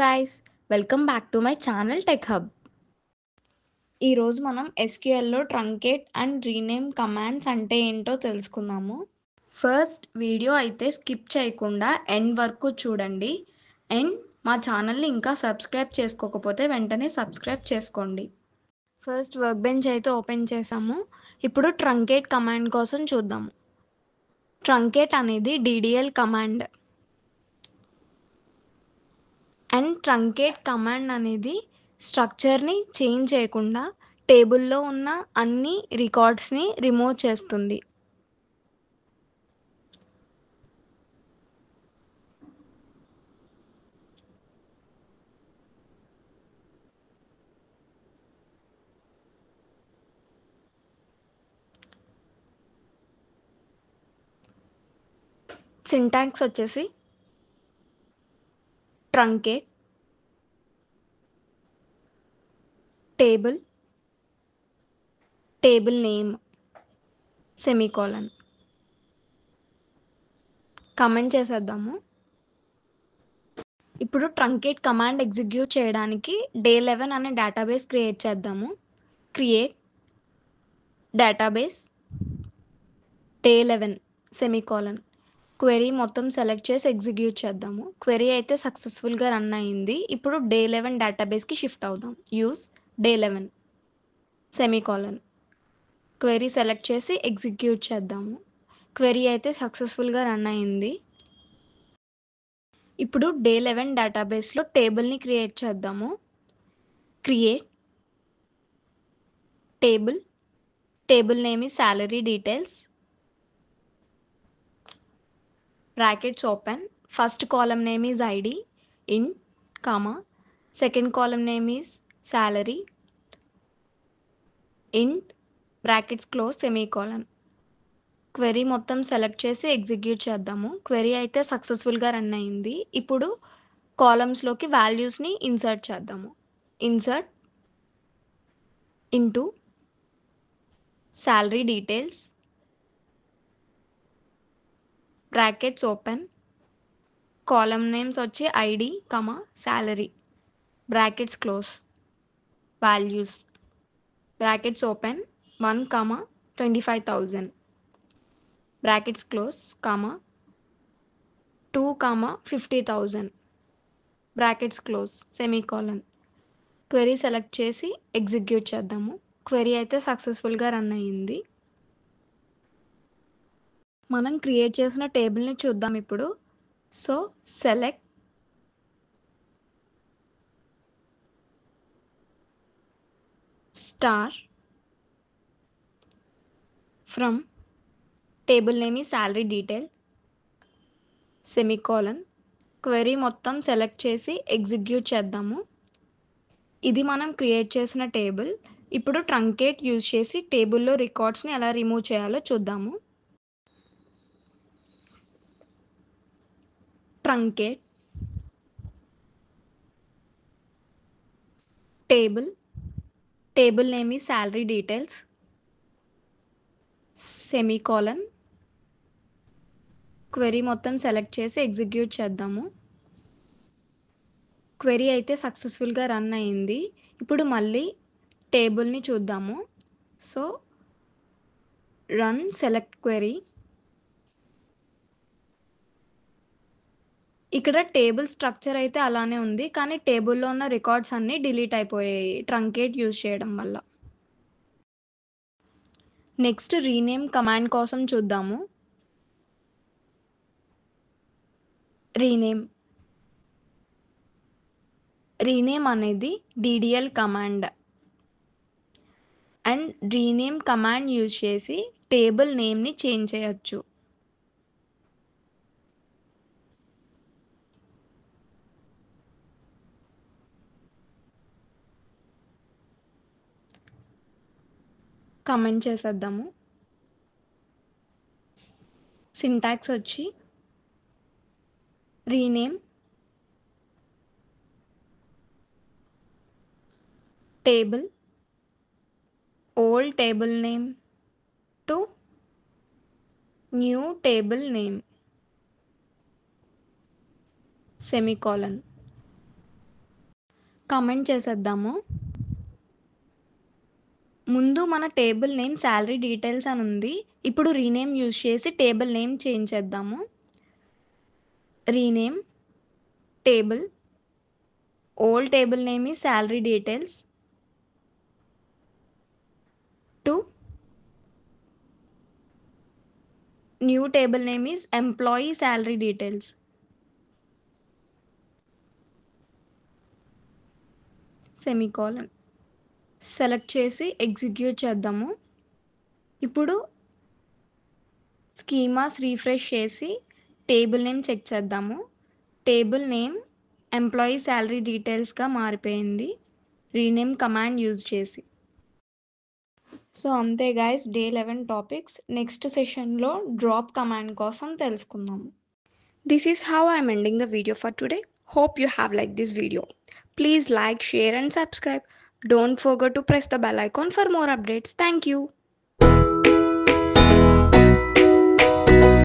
Guys, welcome back to my channel tech hub. ఈరోజు మనం ఎస్క్యూఎల్లో truncate and rename commands అంటే ఏంటో తెలుసుకుందాము. ఫస్ట్ వీడియో అయితే స్కిప్ చేయకుండా ఎండ్ వరకు చూడండి. అండ్ మా ఛానల్ని ఇంకా సబ్స్క్రైబ్ చేసుకోకపోతే వెంటనే సబ్స్క్రైబ్ చేసుకోండి. ఫస్ట్ వర్క్ బెంచ్ అయితే ఓపెన్ చేసాము. ఇప్పుడు ట్రంకేట్ కమాండ్ కోసం చూద్దాము. ట్రంకేట్ అనేది DDL command. And truncate command అనేది స్ట్రక్చర్ని చేంజ్ చేయకుండా టేబుల్లో ఉన్న అన్ని రికార్డ్స్ని రిమూవ్ చేస్తుంది. సింటాక్స్ వచ్చేసి truncate table name semicolon. Comment చేసేద్దాము. ఇప్పుడు ట్రంకేట్ కమాండ్ ఎగ్జిక్యూట్ చేయడానికి day11 అనే డేటాబేస్ క్రియేట్ చేద్దాము. Create database day11 semicolon. Query మొత్తం సెలెక్ట్ చేసి ఎగ్జిక్యూట్ చేద్దాము. క్వెరీ అయితే సక్సెస్ఫుల్గా రన్ అయింది. ఇప్పుడు day11 డేటాబేస్కి షిఫ్ట్ అవుదాం. Use day11 semicolon. Query select చేసి ఎగ్జిక్యూట్ చేద్దాము. క్వెరీ అయితే సక్సెస్ఫుల్గా రన్ అయింది. ఇప్పుడు day11 డేటాబేస్లో టేబుల్ని క్రియేట్ చేద్దాము. Create table name is salary details. Brackets open. First column name is ID int, comma. Second column name is salary int, brackets close, semicolon. Query మొత్తం select చేసి execute చేద్దాము. Query అయితే సక్సెస్ఫుల్గా run అయింది. ఇప్పుడు కాలమ్స్లోకి వాల్యూస్ని ఇన్సర్ట్ చేద్దాము. Insert into salary details, brackets open. Column names వచ్చి ID comma salary, brackets close, values, brackets open 1, 25,000, brackets close, 2, 50,000, brackets close, semicolon. Query select చేసి ఎగ్జిక్యూట్ చేద్దాము. క్వెరీ అయితే సక్సెస్ఫుల్గా రన్ అయ్యింది. మనం క్రియేట్ చేసిన టేబుల్ని చూద్దాం ఇప్పుడు. So select star from table name ఈ salary detail సెమీకోలన్. క్వెరీ మొత్తం సెలెక్ట్ చేసి ఎగ్జిక్యూట్ చేద్దాము. ఇది మనం క్రియేట్ చేసిన టేబుల్. ఇప్పుడు ట్రంకేట్ యూజ్ చేసి టేబుల్లో రికార్డ్స్ని ఎలా రిమూవ్ చేయాలో చూద్దాము. ట్రంకేట్ టేబుల్ నేమ్ ఈ salary details సెమీకోలన్. క్వెరీ మొత్తం సెలెక్ట్ చేసి ఎగ్జిక్యూట్ చేద్దాము. క్వెరీ అయితే సక్సెస్ఫుల్గా రన్ అయింది. ఇప్పుడు మళ్ళీ టేబుల్ని చూద్దాము. So run select query. ఇక్కడ టేబుల్ స్ట్రక్చర్ అయితే అలానే ఉంది, కానీ టేబుల్లో ఉన్న రికార్డ్స్ అన్నీ డిలీట్ అయిపోయాయి ట్రంకేట్ యూజ్ చేయడం వల్ల. నెక్స్ట్ రీనేమ్ కమాండ్ కోసం చూద్దాము. రీనేమ్ అనేది DDL command. And rename command use చేసి టేబుల్ నేమ్ని చేంజ్ చేయొచ్చు. కమెంట్ చేసేద్దాము. సింటాక్స్ వచ్చి rename table old table name to new table name semicolon. Comment చేసేద్దాము. ముందు మన టేబుల్ నేమ్ శాలరీ డీటెయిల్స్ అని ఉంది. ఇప్పుడు రీనేమ్ యూజ్ చేసి టేబుల్ నేమ్ చేంజ్ చేద్దాము. Rename table, old table name is salary details to new table name is employee salary details. Semicolon. Select చేసి execute చేద్దాము. ఇప్పుడు స్కీమాస్ రీఫ్రెష్ చేసి టేబుల్ నేమ్ చెక్ చేద్దాము. టేబుల్ నేమ్ ఎంప్లాయీ శాలరీ డీటెయిల్స్గా మారిపోయింది rename command use చేసి. So అంతే guys, day 11 topics. Next సెషన్లో drop command కోసం తెలుసుకుందాము. This is how I'm ending the video for today. Hope you have liked this video. Please like, share and subscribe. Don't forget to press the bell icon for more updates. Thank you.